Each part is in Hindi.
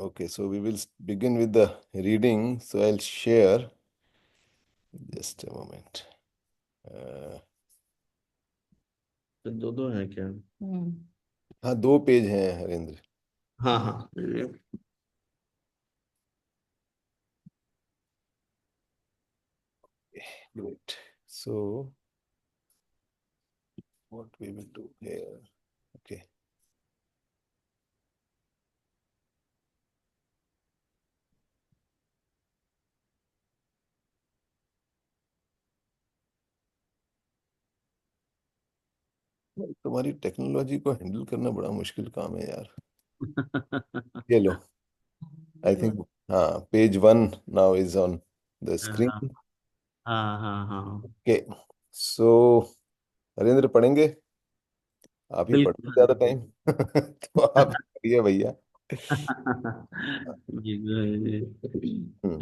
Okay, so we will begin with the reading. So I'll share. Just a moment. तो दो दो है क्या? हाँ, 2 पेज हैं हरेंद्र. हाँ हाँ। Great. So what we will do here? Okay. तुम्हारी टेक्नोलॉजी को हैंडल करना बड़ा मुश्किल काम है यार. ये लो. I think. हाँ, page 1 now is on the हाँ स्क्रीन. हाँ हाँ हाँ। ओके. सो हरेंद्र पढ़ेंगे. आप ही पढ़ते बिल्कुल। ज्यादा टाइम. तो आप पढ़िए भैया. हम्म.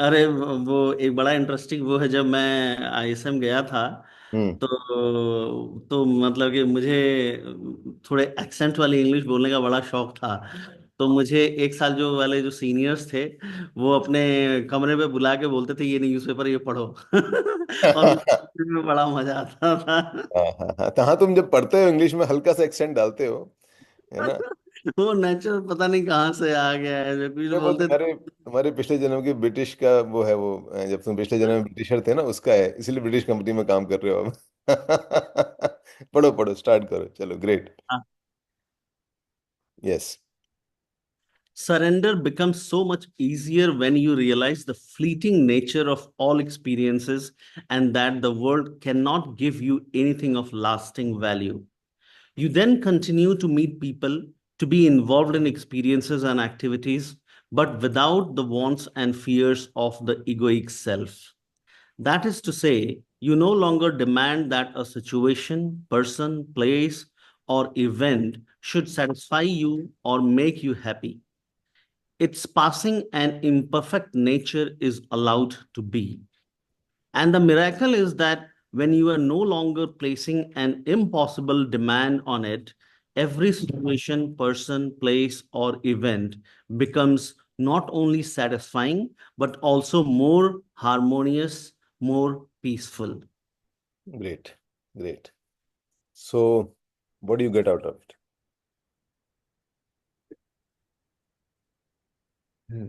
अरे वो एक बड़ा इंटरेस्टिंग वो है, जब मैं आईएसएम गया था हम्म. तो मतलब कि मुझे थोड़े एक्सेंट वाली इंग्लिश बोलने का बड़ा शौक था। तो मुझे एक साल जो वाले जो सीनियर्स थे, वो अपने कमरे में बुला के बोलते थे ये न्यूज़पेपर ये पढ़ो। और मुझे में बड़ा मजा आता था। हाँ हाँ हाँ, तो हाँ, तुम जब पढ़ते हो इंग्लिश में हल्का सा एक्सेंट डालते हो, है ना. वो नेचुरल पता नहीं कहाँ से आ गया है, जो कुछ ये वो बोलते तुम्हारे तुम्हारे पिछले जन्म की ब्रिटिश का वो है वो. जब तुम पिछले जन्म में ब्रिटिशर थे ना, उसका है, इसलिए ब्रिटिश कंपनी में काम कर रहे हो अब. पढ़ो पढ़ो, स्टार्ट करो, चलो. ग्रेट. थे। Yes. Surrender becomes so much easier when you realize the fleeting nature of all experiences and that the world cannot give you anything of lasting value. You then continue to meet people, to be involved in experiences and activities, but without the wants and fears of the egoic self. That is to say, you no longer demand that a situation, person, place, or event should satisfy you or make you happy. Its passing and imperfect nature is allowed to be. And the miracle is that when you are no longer placing an impossible demand on it, every situation, person, place, or event becomes not only satisfying, but also more harmonious, more peaceful. Great. Great. So what do you get out of it? मैं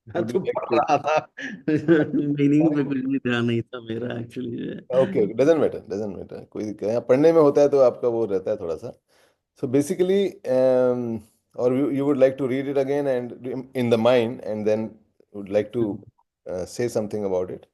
व्हाट डू तो यू पढ़ गेट? रहा था। मीनिंग पे कुछ भी ध्यान नहीं था मेरा actually. Okay, doesn't matter, doesn't matter. कोई दिक्कत नहीं. पढ़ने में होता है तो आपका वो रहता है थोड़ा सा. So basically, or you would like to read it again and in the mind, and then would like to say something about it.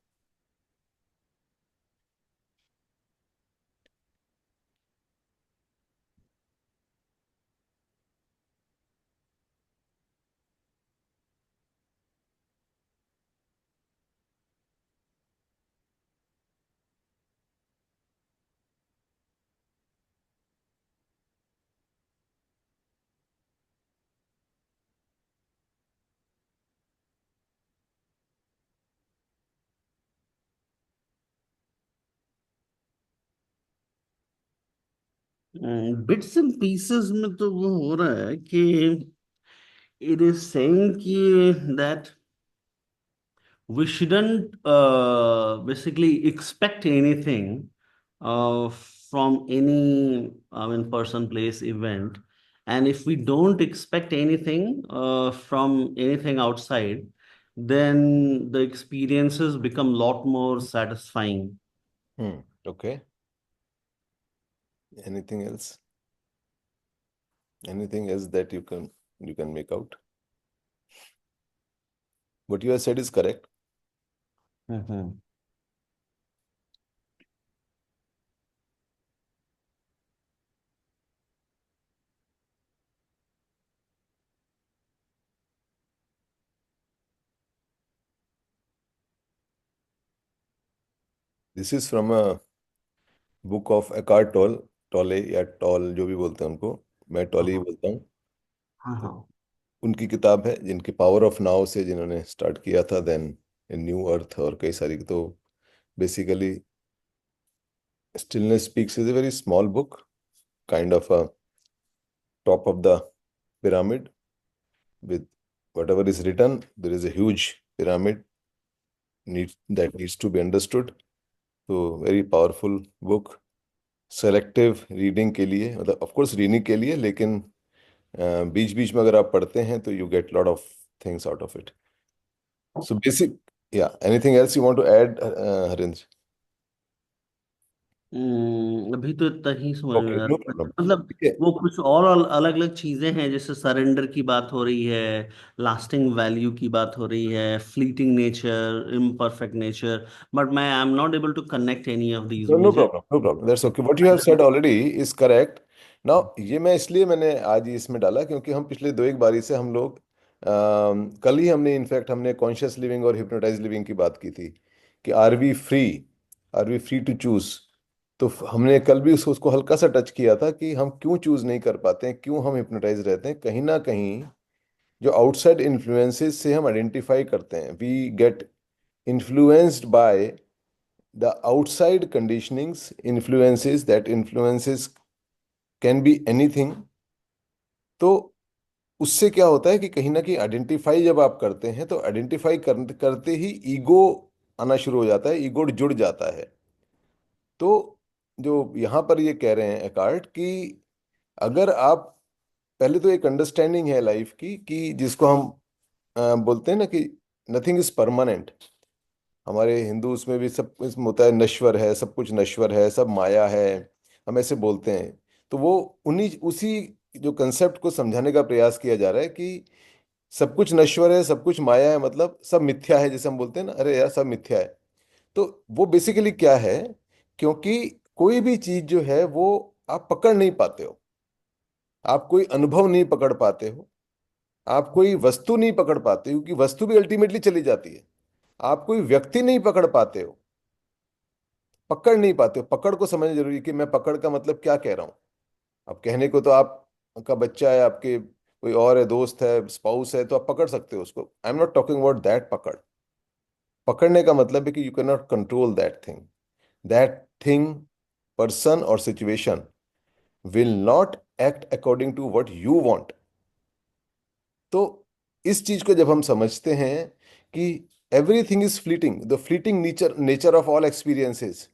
Bits and pieces में तो वो हो रहा है कि it is saying कि that we shouldn't basically expect anything from any, I mean, person, place, event. And if we don't expect anything from anything outside, then the experiences become a lot more satisfying. Okay. Anything else? Anything else that you can make out? What you have said is correct. Mhm. This is from a book of Eckhart Tolle. टॉले या टॉल, जो भी बोलते हैं उनको. मैं टॉले ही हाँ बोलता हूँ. हाँ तो हाँ। उनकी किताब है, जिनकी पावर ऑफ नाउ से जिन्होंने स्टार्ट किया था, देन न्यू अर्थ और कई सारी. तो basically Stillness Speaks is a very small book, kind of a top of the pyramid with whatever is written. There is a huge pyramid that needs to be understood. So very powerful book. Selective reading के लिए, मतलब ऑफ कोर्स रीडिंग के लिए, लेकिन बीच बीच में अगर आप पढ़ते हैं तो you get lot of things out of it. So basic, या anything else you want to add, Harindra? अभी तो इतना ही समझ में ओके, आ नो रहा है। प्रॉब्लम. मतलब ठीक है. वो कुछ और अलग अलग चीजें हैं, जैसे सरेंडर की बात हो रही है, लास्टिंग वैल्यू की बात हो रही है, fleeting nature, imperfect nature, but मैं I am not able to connect any of these no, no मुझे। Problem, no problem, that's okay. What you have said already is correct. Now ये मैं इसलिए मैंने आज ही इसमें डाला क्योंकि हम पिछले दो एक बारी से हम लोग कल ही हमने इनफैक्ट हमने कॉन्शियस लिविंग और हिप्नोटाइज लिविंग की बात की थी कि are we free to choose. तो हमने कल भी उसको हल्का सा टच किया था कि हम क्यों चूज नहीं कर पाते हैं, क्यों हम हिप्नोटाइज रहते हैं. कहीं ना कहीं जो आउटसाइड इन्फ्लुएंसेस से हम आइडेंटिफाई करते हैं, we get influenced by the outside conditionings, influences, that influences can be anything. तो उससे क्या होता है कि कहीं ना कहीं आइडेंटिफाई जब आप करते हैं तो आइडेंटिफाई करते ही ईगो आना शुरू हो जाता है, ईगो जुड़ जाता है. तो जो यहाँ पर ये कह रहे हैं एकार्ट कि अगर आप पहले तो एक अंडरस्टैंडिंग है लाइफ की कि जिसको हम बोलते हैं ना कि नथिंग इज परमानेंट. हमारे हिंदू उसमें भी सब इसमें होता है, नश्वर है, सब कुछ नश्वर है, सब माया है, हम ऐसे बोलते हैं. तो वो उन्हीं उसी जो कंसेप्ट को समझाने का प्रयास किया जा रहा है कि सब कुछ नश्वर है, सब कुछ माया है, मतलब सब मिथ्या है. जैसे हम बोलते हैं ना, अरे यार सब मिथ्या है. तो वो बेसिकली क्या है, क्योंकि कोई भी चीज जो है वो आप पकड़ नहीं पाते हो, आप कोई अनुभव नहीं पकड़ पाते हो, आप कोई वस्तु नहीं पकड़ पाते हो, क्योंकि वस्तु भी अल्टीमेटली चली जाती है. आप कोई व्यक्ति नहीं पकड़ पाते हो, पकड़ नहीं पाते हो. पकड़ को समझना जरूरी है कि मैं पकड़ का मतलब क्या कह रहा हूं. अब कहने को तो आपका बच्चा है, आपके कोई और है, दोस्त है, स्पाउस है, तो आप पकड़ सकते हो उसको. I am not talking about that पकड़. पकड़ने का मतलब है कि you can not control that thing, person और situation will not act according to what you want. तो इस चीज को जब हम समझते हैं कि everything is fleeting, the fleeting nature nature of all experiences.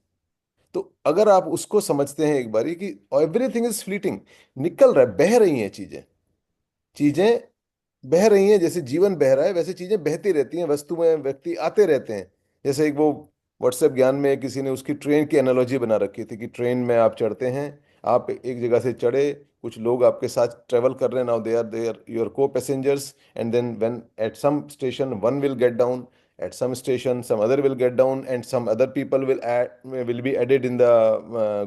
तो अगर आप उसको समझते हैं एक बारी कि एवरीथिंग इज फ्लीटिंग, निकल रहा है, बह रही हैं चीजें, चीजें बह रही हैं, जैसे जीवन बह रहा है वैसे चीजें बहती रहती हैं, वस्तु में व्यक्ति आते रहते हैं. जैसे एक वो व्हाट्सएप ज्ञान में किसी ने उसकी ट्रेन की एनालॉजी बना रखी थी कि ट्रेन में आप चढ़ते हैं, आप एक जगह से चढ़े, कुछ लोग आपके साथ ट्रेवल कर रहे हैं, now they are your co passengers, and then when at some station one will get down, at some station some other will get down, and some other people will be added in the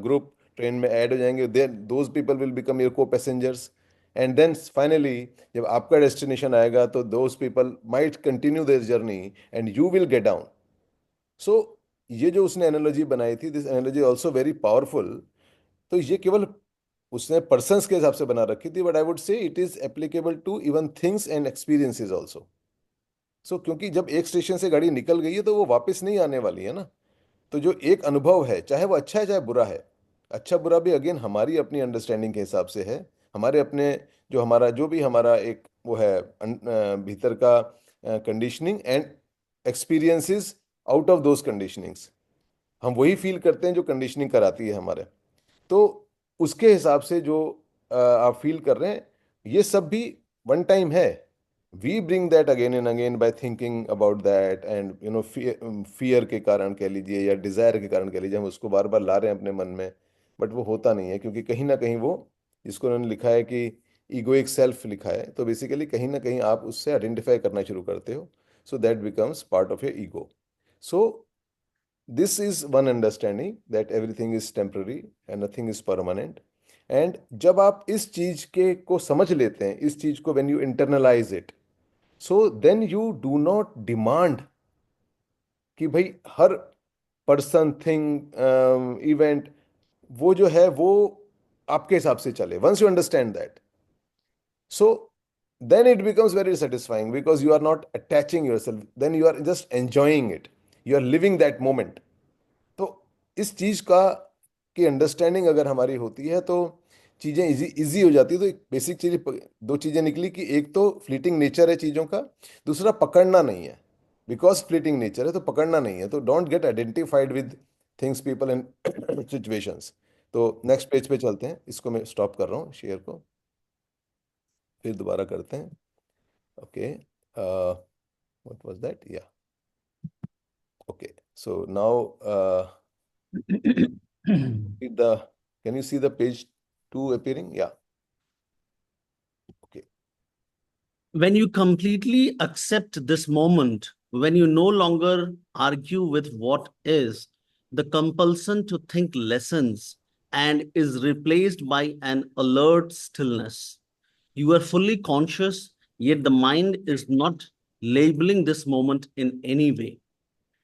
group. Train में ऐड हो जाएंगे, then those people will become your co-passengers. And then finally जब आपका डेस्टिनेशन आएगा तो those people might continue their journey and you will get down. So ये जो उसने एनालॉजी बनाई थी, this analogy also very powerful. तो ये केवल उसने पर्सन्स के हिसाब से बना रखी थी, but I would say it is applicable to even things and experiences also. So क्योंकि जब एक स्टेशन से गाड़ी निकल गई है तो वो वापस नहीं आने वाली है ना. तो जो एक अनुभव है, चाहे वो अच्छा है चाहे बुरा है, अच्छा बुरा भी अगेन हमारी अपनी अंडरस्टैंडिंग के हिसाब से है, हमारे अपने जो हमारा जो भी हमारा एक वो है भीतर का conditioning and experiences out of those conditionings, हम वही फील करते हैं जो कंडीशनिंग कराती है हमारे. तो उसके हिसाब से जो आप फील कर रहे हैं, ये सब भी वन टाइम है. We bring that again and again by thinking about that, and you know fear के कारण कह लीजिए या डिजायर के कारण कह लीजिए, हम उसको बार बार ला रहे हैं अपने मन में. बट वो होता नहीं है, क्योंकि कहीं ना कहीं वो, जिसको उन्होंने लिखा है कि ईगोइक सेल्फ लिखा है, तो बेसिकली कहीं ना कहीं आप उससे आइडेंटिफाई करना शुरू करते हो. So that becomes part of your ego. So this is one understanding that everything is temporary and nothing is permanent. And जब आप इस चीज के को समझ लेते हैं, इस चीज को when you internalize it, so then you do not demand कि भाई हर पर्सन थिंग इवेंट वो जो है वो आपके हिसाब से चले. once you understand that, so then it becomes very satisfying because you are not attaching yourself, then you are just enjoying it, you are living that moment. तो इस चीज का की अंडरस्टैंडिंग अगर हमारी होती है तो चीजें इजी इजी हो जाती है। तो एक बेसिक चीज, दो चीजें निकली कि एक तो फ्लीटिंग नेचर है चीजों का, दूसरा पकड़ना नहीं है। बिकॉज फ्लीटिंग नेचर है तो पकड़ना नहीं है, तो don't get identified with things, people and situations. तो नेक्स्ट पेज पे चलते हैं, इसको मैं स्टॉप कर रहा हूँ शेयर को, फिर दोबारा करते हैं। ओके, व्हाट वाज दैट, या okay. So now the can you see the page 2 appearing? Yeah. Okay. When you completely accept this moment, when you no longer argue with what is, the compulsion to think lessens and is replaced by an alert stillness. You are fully conscious, yet the mind is not labeling this moment in any way.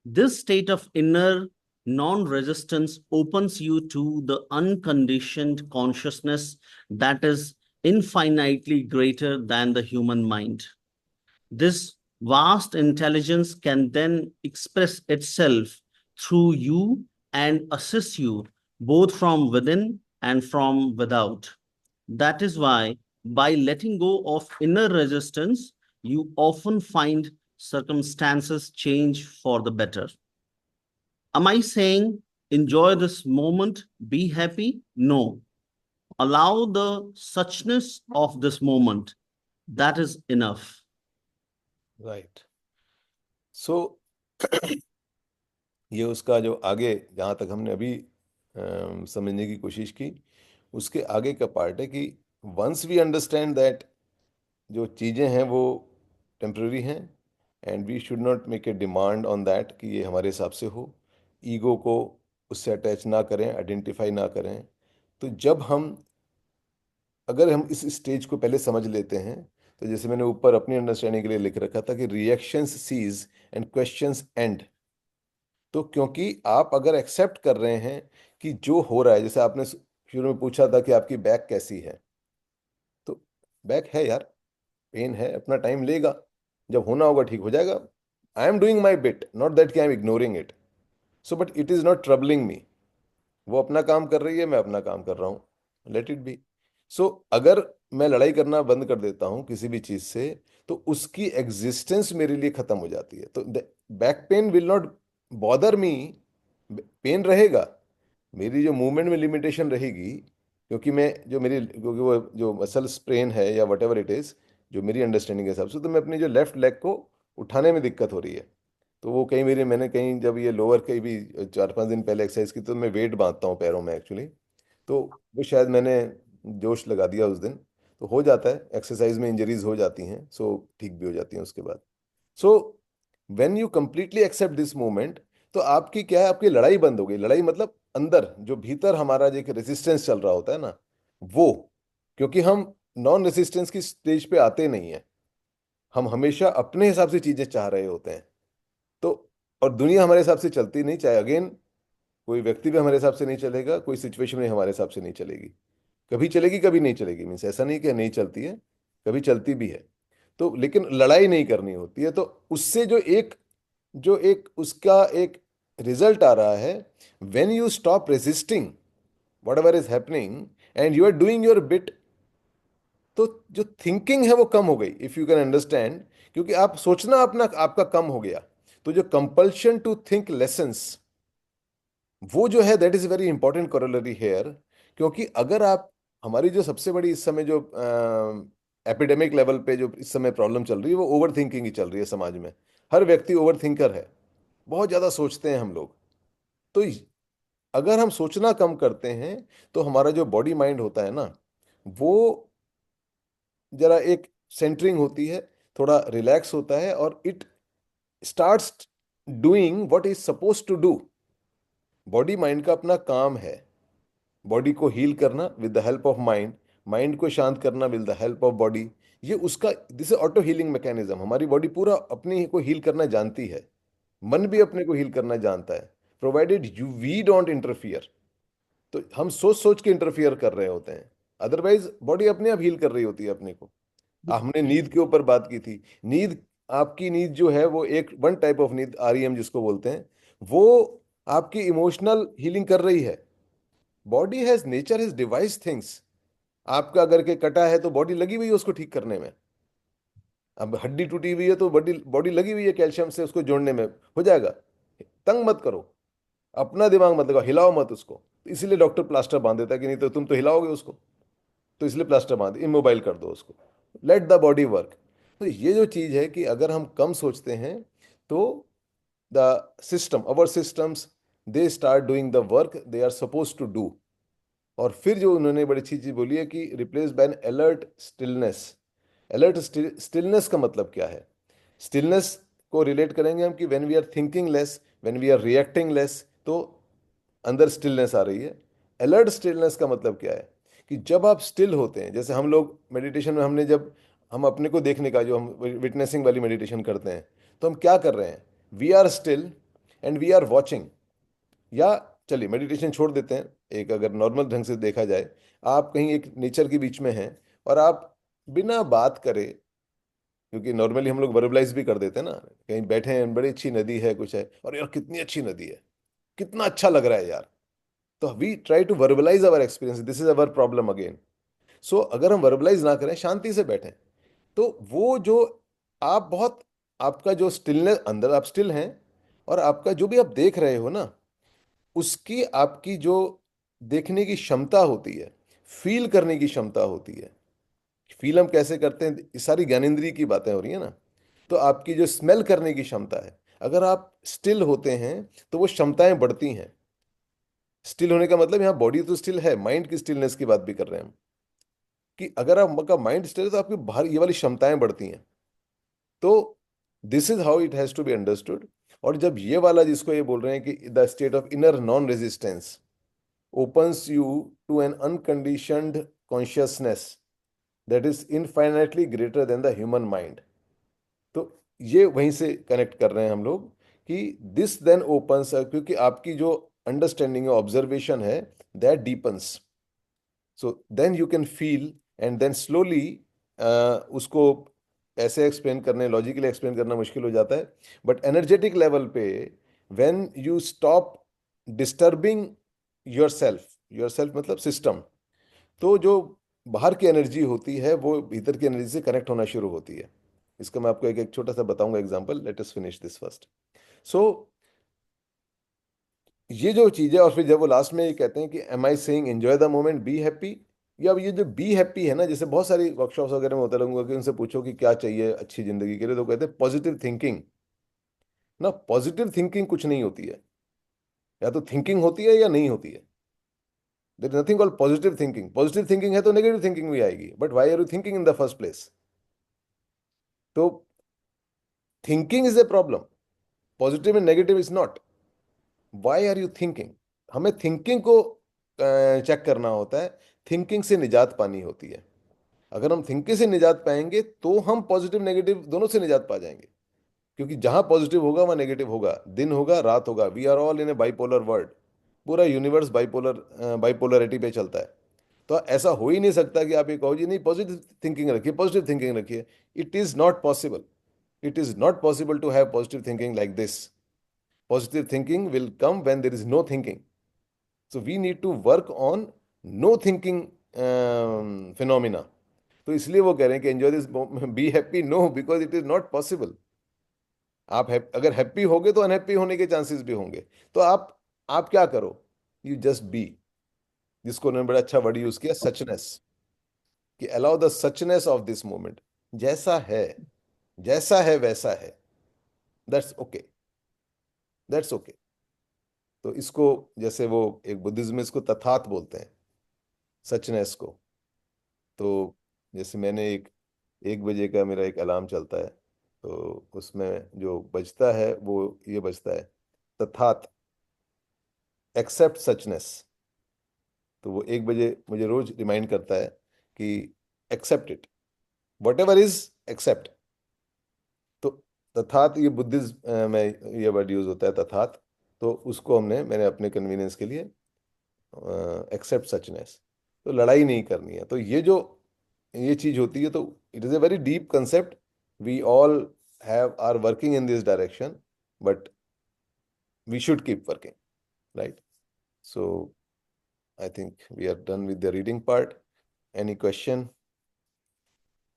This state of inner non resistance opens you to the unconditioned consciousness that is infinitely greater than the human mind. This vast intelligence can then express itself through you and assist you both from within and from without. That is why, by letting go of inner resistance, you often find circumstances change for the better. Am I saying enjoy this moment, be happy? No. Allow the suchness of this moment. That is enough. Right. So ये उसका जो आगे, जहाँ तक हमने अभी समझने की कोशिश की, उसके आगे का पार्ट है कि वंस वी अंडरस्टैंड दैट जो चीज़ें हैं वो टेम्पररी हैं, and we should not make a demand on that कि ये हमारे हिसाब से हो, ईगो को उससे अटैच ना करें, आइडेंटिफाई ना करें। तो जब हम, अगर हम इस स्टेज को पहले समझ लेते हैं, तो जैसे मैंने ऊपर अपनी अंडरस्टैंडिंग के लिए लिख रखा था कि reactions cease and questions end. तो क्योंकि आप अगर एक्सेप्ट कर रहे हैं कि जो हो रहा है, जैसे आपने शुरू में पूछा था कि आपकी बैक कैसी है, तो बैक है यार, पेन है, अपना टाइम लेगा, जब होना होगा ठीक हो जाएगा। I am doing my bit, not that कि I am ignoring it. So but it is not troubling me. वो अपना काम कर रही है, मैं अपना काम कर रहा हूँ, लेट इट बी। सो अगर मैं लड़ाई करना बंद कर देता हूँ किसी भी चीज से, तो उसकी एग्जिस्टेंस मेरे लिए खत्म हो जाती है। तो back pain will not bother me, pain रहेगा, मेरी जो मूवमेंट में लिमिटेशन रहेगी, क्योंकि मैं जो मेरी, क्योंकि वो जो मसल स्प्रेन है या वट एवर इट इज, जो मेरी अंडरस्टैंडिंग के हिसाब से, तो मैं अपनी जो लेफ्ट लेग को उठाने में दिक्कत हो रही है। तो वो कहीं मेरे, मैंने कहीं जब ये लोअर कहीं भी 4-5 दिन पहले एक्सरसाइज की, तो मैं वेट बांधता हूँ पैरों में एक्चुअली। तो वो शायद मैंने जोश लगा दिया उस दिन, तो हो जाता है, एक्सरसाइज में इंजरीज हो जाती हैं, सो ठीक भी हो जाती हैं उसके बाद। So when you completely accept this moment, तो आपकी क्या है, आपकी लड़ाई बंद हो गई। लड़ाई मतलब अंदर जो भीतर हमारा जो एक रेजिस्टेंस चल रहा होता है ना, वो, क्योंकि हम नॉन रेजिस्टेंस की स्टेज पे आते नहीं है, हम हमेशा अपने हिसाब से चीजें चाह रहे होते हैं। तो और दुनिया हमारे हिसाब से चलती नहीं, चाहे अगेन कोई व्यक्ति भी हमारे हिसाब से नहीं चलेगा, कोई सिचुएशन भी हमारे हिसाब से नहीं चलेगी। कभी चलेगी कभी नहीं चलेगी, मीन्स ऐसा नहीं कि नहीं चलती है, कभी चलती भी है। तो लेकिन लड़ाई नहीं करनी होती है। तो उससे जो एक उसका एक रिजल्ट आ रहा है, when you stop resisting whatever is happening and you are doing your bit, तो जो थिंकिंग है वो कम हो गई, इफ यू कैन अंडरस्टैंड। क्योंकि आप सोचना अपना आपका कम हो गया, तो जो कंपल्शन टू थिंक लेसन्स, वो जो है, that is very important corollary here. क्योंकि अगर आप, हमारी जो सबसे बड़ी इस समय जो एपिडेमिक लेवल पे जो इस समय प्रॉब्लम चल रही है, वो ओवर थिंकिंग ही चल रही है समाज में। हर व्यक्ति ओवर थिंकर है, बहुत ज्यादा सोचते हैं हम लोग। तो अगर हम सोचना कम करते हैं, तो हमारा जो बॉडी माइंड होता है ना, वो जरा एक सेंटरिंग होती है, थोड़ा रिलैक्स होता है, और it starts doing what is suppose to do. Body mind का अपना काम है, बॉडी को हील करना with the help of mind, mind को शांत करना with the help of body. ये उसका, दिस ऑटो हीलिंग मैकेनिज्म, हमारी बॉडी पूरा अपने को हील करना जानती है, मन भी अपने को हील करना जानता है, provided you we don't interfere. तो हम सोच सोच के इंटरफियर कर रहे होते हैं, अदरवाइज बॉडी अपने आप हील कर रही होती है अपने को। हमने नींद के ऊपर बात की थी। नींद, आपकी नींद जो है वो एक वन टाइप ऑफ नींद, आरईएम जिसको बोलते हैं, वो आपकी इमोशनल हीलिंग कर रही है। Body has nature has device things आपका अगर के कटा है तो बॉडी लगी हुई है उसको ठीक करने में। अब हड्डी टूटी हुई है तो बॉडी बॉडी लगी हुई है कैल्शियम से उसको जोड़ने में, हो जाएगा। तंग मत करो, अपना दिमाग मत लगाओ, हिलाओ मत उसको। तो इसीलिए डॉक्टर प्लास्टर बांध देता है कि नहीं तो तुम तो हिलाओगे उसको, तो इसलिए प्लास्टर बांध, इमोबाइल कर दो उसको। Let the body work. तो ये जो चीज़ है कि अगर हम कम सोचते हैं तो the system, our systems, they start doing the work they are suppose to do. और फिर जो उन्होंने बड़ी अच्छी चीज बोली है कि replace by N alert stillness. Alert stillness का मतलब क्या है? स्टिलनेस को रिलेट करेंगे हम कि when we are thinking less, when we are reacting less, तो अंदर स्टिलनेस आ रही है। अलर्ट स्टिलनेस का मतलब क्या है? कि जब आप स्टिल होते हैं, जैसे हम लोग मेडिटेशन में, हमने जब हम अपने को देखने का जो हम विटनेसिंग वाली मेडिटेशन करते हैं, तो हम क्या कर रहे हैं? We are still and we are watching. या चलिए मेडिटेशन छोड़ देते हैं, एक अगर नॉर्मल ढंग से देखा जाए, आप कहीं एक नेचर के बीच में हैं और आप बिना बात करे, क्योंकि नॉर्मली हम लोग वर्बलाइज भी कर देते हैं ना, कहीं बैठे हैं, बड़ी अच्छी नदी है, कुछ है, और यार कितनी अच्छी नदी है, कितना अच्छा लग रहा है यार। तो we try to verbalize our experience, this is our problem again. So अगर हम वर्बलाइज ना करें, शांति से बैठें, तो वो जो आप बहुत, आपका जो स्टिलनेस अंदर, आप स्टिल हैं, और आपका जो भी आप देख रहे हो ना, उसकी आपकी जो देखने की क्षमता होती है, फील करने की क्षमता होती है। फील हम कैसे करते हैं? ये सारी ज्ञानेंद्रिय की बातें हो रही है ना। तो आपकी जो स्मेल करने की क्षमता है, अगर आप स्टिल होते हैं तो वो क्षमताएं बढ़ती हैं। स्टिल होने का मतलब यहाँ बॉडी तो स्टिल है, माइंड की स्टिलनेस की बात भी कर रहे हैं हम, कि अगर आपका माइंड स्टिल है तो आपकी बाहर ये वाली क्षमताएं बढ़ती हैं। तो this is how it has to be understood. और जब ये वाला जिसको ये बोल रहे हैं कि the state of inner non resistance opens you to an unconditioned consciousness that is infinitely greater than the human mind। तो ये वहीं से कनेक्ट कर रहे हैं हम लोग कि दिस देन ओपन्स, क्योंकि आपकी जो अंडरस्टैंडिंग है, ऑब्जर्वेशन है, that deepens. So then you can feel, and then slowly उसको ऐसे एक्सप्लेन करने, लॉजिकली एक्सप्लेन करना मुश्किल हो जाता है, बट एनर्जेटिक लेवल पे when you stop disturbing your self, your self मतलब सिस्टम, तो जो बाहर की एनर्जी होती है वो भीतर की एनर्जी से कनेक्ट होना शुरू होती है। इसका मैं आपको एक एक छोटा सा बताऊंगा example, let us finish this first. So ये जो चीज है, और फिर जब वो लास्ट में ये कहते हैं कि am I saying enjoy the moment, be happy. या अब ये जो बी हैप्पी है ना, जैसे बहुत सारी वर्कशॉप्स वगैरह में होता रहूंगा कि उनसे पूछो कि क्या चाहिए अच्छी जिंदगी के लिए, तो कहते हैं पॉजिटिव थिंकिंग। ना, पॉजिटिव थिंकिंग कुछ नहीं होती है, या तो थिंकिंग होती है या नहीं होती है। There is nothing called positive thinking. Positive thinking है तो नेगेटिव थिंकिंग भी आएगी, but why are you thinking in the first place? तो thinking is a problem, positive and negative is not. Why are you thinking? हमें थिंकिंग को चेक करना होता है, थिंकिंग से निजात पानी होती है। अगर हम थिंकिंग से निजात पाएंगे तो हम पॉजिटिव नेगेटिव दोनों से निजात पा जाएंगे। क्योंकि जहां पॉजिटिव होगा वहां नेगेटिव होगा, दिन होगा रात होगा, we are all in a bipolar world. पूरा यूनिवर्स बाइपोलर, बाइपोलरिटी पे चलता है। तो ऐसा हो ही नहीं सकता कि आप ये कहो जी नहीं पॉजिटिव थिंकिंग रखिए, पॉजिटिव थिंकिंग रखिए। It is not possible. It is not possible to have positive thinking like this. Positive thinking will come when there is no thinking. So we need to work on no thinking phenomena. तो इसलिए वो कह रहे हैं कि enjoy this, be happy, no, because it is not possible. आप अगर हैप्पी होगे तो अनहैप्पी होने के चांसेस भी होंगे। तो आप क्या करो? यू जस्ट बी, जिसको उन्होंने बड़ा अच्छा वर्ड यूज किया, सचनेस, कि allow the suchness of this moment. जैसा है, जैसा है वैसा है, दैट्स ओके, दैट्स ओके। तो इसको, जैसे वो एक बुद्धिज्म में इसको तथात बोलते हैं, सचनेस को। तो जैसे मैंने एक 1 बजे का मेरा एक अलार्म चलता है, तो उसमें जो बजता है वो ये बजता है, तथात, एक्सेप्ट सचनेस। तो वो 1 बजे मुझे रोज रिमाइंड करता है कि accept it, whatever is, accept. तो तथात, ये बुद्धिज्म में ये वर्ड यूज होता है, तथात। तो उसको मैंने अपने कन्वीनियंस के लिए एक्सेप्ट सचनेस। तो लड़ाई नहीं करनी है। तो ये चीज होती है, तो it is a very deep concept. We all have are working in this direction, but we should keep working, right? So I think we are done with the reading part. Any question?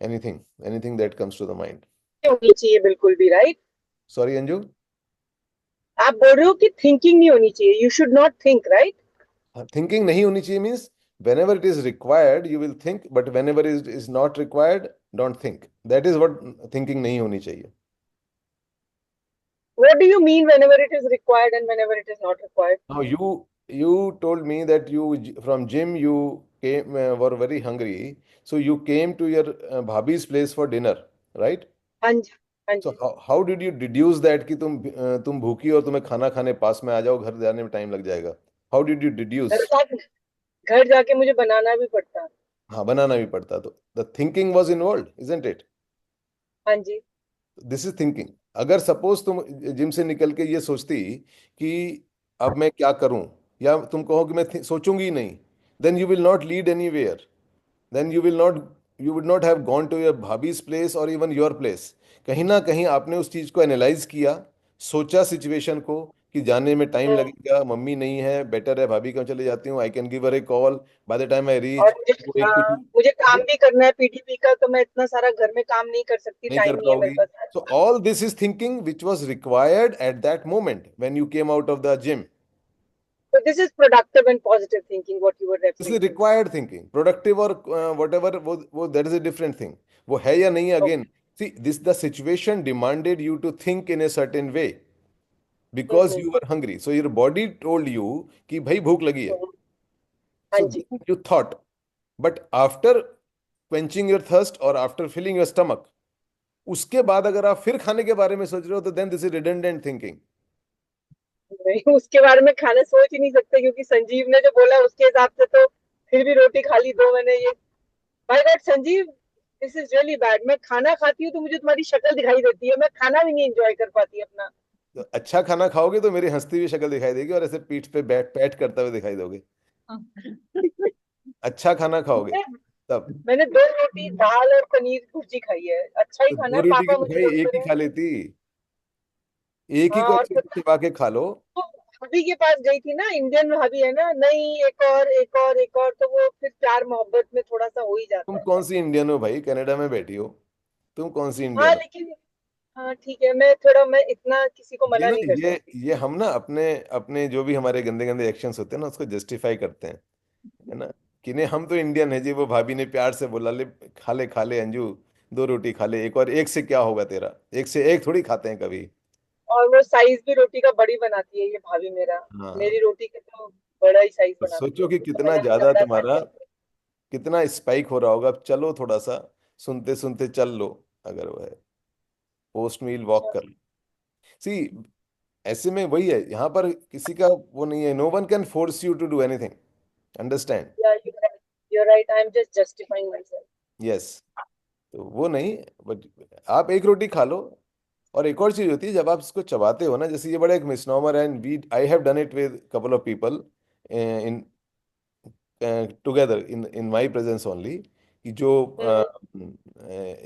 Anything that comes to the mind? होनी चाहिए बिल्कुल भी, राइट? Sorry, Anju? आप बोल रहे हो कि थिंकिंग नहीं होनी चाहिए, you should not think, right? Thinking नहीं होनी चाहिए means whenever it is required, you will think, but whenever it is not required, don't think. That is what thinking नहीं होनी चाहिए. What do you mean whenever it is required and whenever it is not required? Now you told me that from gym you came were very hungry, so you came to your bhabhi's place for dinner, right? हाँ जी, हाँ So ji. how did you deduce that कि तुम भूखी और तुम्हें खाना खाने पास में आ जाओ, घर जाने में टाइम लग जाएगा? How did you deduce? घर जाके मुझे बनाना भी पड़ता है। हाँ, बनाना भी पड़ता, तो the thinking was involved, isn't it? हाँ जी। This is thinking. अगर सपोज तुम जिम से निकल के ये सोचती कि अब मैं क्या करूं, या तुम कहो कि मैं सोचूंगी ही नहीं, then you will not lead anywhere, then you would not have gone to your भाभीज प्लेस और इवन योर प्लेस। कहीं ना कहीं आपने उस चीज को एनालाइज किया, सोचा सिचुएशन को कि जाने में टाइम हम्म। लगेगा, मम्मी नहीं है, बेटर है भाभी के यहाँ चले जाती हूँ, I can give her A call, by the time I और रीच मुझे, वो एक हाँ, कुछ मुझे काम भी करना है पीडीपी का, तो मैं इतना सारा घर में काम नहीं कर सकती, नहीं कर टाइम नहीं है मेरे पाओगी। पास। So all this is thinking which was required at that moment when you came out of the gym. So this is productive and positive thinking, what you were This referring is to. required thinking. Productive or whatever, वो that is a different thing. वो है या नहीं है Okay. again. See, this the situation demanded you to think in a certain way because hmm, you were hungry. So your body told you कि भाई भूख लगी है. हम्म, हाँ So ji. you thought, but after quenching your thirst or after filling your stomach, उसके बाद अगर आप फिर खाने के बारे में सोच रहे हो तो then this is redundant thinking. नहीं, उसके बारे में खाना सोच ही नहीं सकते, क्योंकि संजीव ने जो बोला उसके हिसाब से तो फिर भी रोटी खा ली दो मैंने। ये by god Sanjeev, this is really bad. मैं खाना खाती हूँ तो मुझे तुम्हारी शक्ल दिखाई देती है, मैं खाना भी नहीं एंजॉय कर पाती अपना। तो अच्छा खाना खाओगे तो मेरी हंसती हुई शक्ल दिखाई देगी और ऐसे पीठ पे बैठ पैट करते हुए दिखाई दोगे। अच्छा खाना खाओगे तब। मैंने दो रोटी दाल और पनीर की भुर्जी खाई है, अच्छा ही तो खाना दो है, रोटी की पापा तो मुझे भाई बोलते एक ही रहे। खा लेती, एक ही हाँ, को और अच्छे फिर से चबा के खा लो। तो भाभी के पास गई थी ना, इंडियन भाभी है ना, नहीं एक और एक और एक और, तो वो फिर प्यार मोहब्बत में थोड़ा सा हो ही जाता तुम है। कौन सी इंडियन हो भाई, कनाडा में बैठी हो, तुम कौन सी हाँ इंडियन हो? लेकिन, हाँ ठीक है, मैं इतना किसी को ये मना ना नहीं कर ये सकती। ये हम ना अपने अपने जो भी हमारे गंदे गंदे एक्शंस होते हैं ना उसको जस्टिफाई करते हैं, है ना, कि नहीं हम तो इंडियन है जी, वो भाभी ने प्यार से बोला ले खा ले अंजू, दो रोटी खा ले, एक और एक से क्या होगा तेरा, एक से एक थोड़ी खाते हैं कभी। और वो साइज भी रोटी का बड़ी बनाती है ये भाभी मेरा। हाँ, मेरी रोटी का तो बड़ा ही साइज तो बनाती है, सोचो कि तो कितना मैंने ज्यादा ज्यादा खा तुम्हारा, लिया। कितना स्पाइक हो रहा होगा। अब चलो थोड़ा सा, सुनते सुनते चल लो, अगर वो है, पोस्ट मील वॉक कर लो। सी, ऐसे में वही है, यहाँ पर किसी का वो नहीं है, no one can force you to do anything, understand? You're right, I'm just justifying myself. Yes, तो वो नहीं, बट आप एक रोटी खा लो। और एक और चीज होती है जब आप इसको चबाते हो ना, जैसे ये बड़ा एक मिसनोमर है, and we I have done it with couple of people in together in my presence only, कि जो हम्म।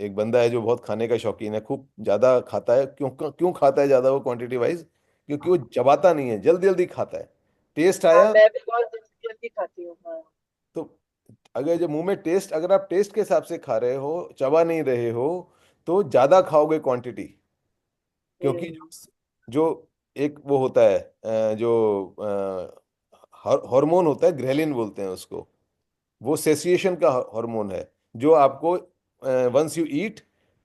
एक बंदा है जो बहुत खाने का शौकीन है, खूब ज्यादा खाता है। क्यों क्यों खाता है ज्यादा वो क्वांटिटी वाइज? क्योंकि वो चबाता नहीं है, जल्दी जल्दी खाता है। टेस्ट हाँ, आया मैं भी बहुत जल्दी जल्दी खाती हूँ, हाँ। तो, अगर जो मुंह में टेस्ट, अगर आप टेस्ट के हिसाब से खा रहे हो, चबा नहीं रहे हो, तो ज्यादा खाओगे क्वांटिटी। क्योंकि हम्म। जो एक वो होता है जो हार्मोन होता है, ग्रेलिन बोलते हैं उसको, वो सेसिएशन का हार्मोन है, जो आपको वंस यू ईट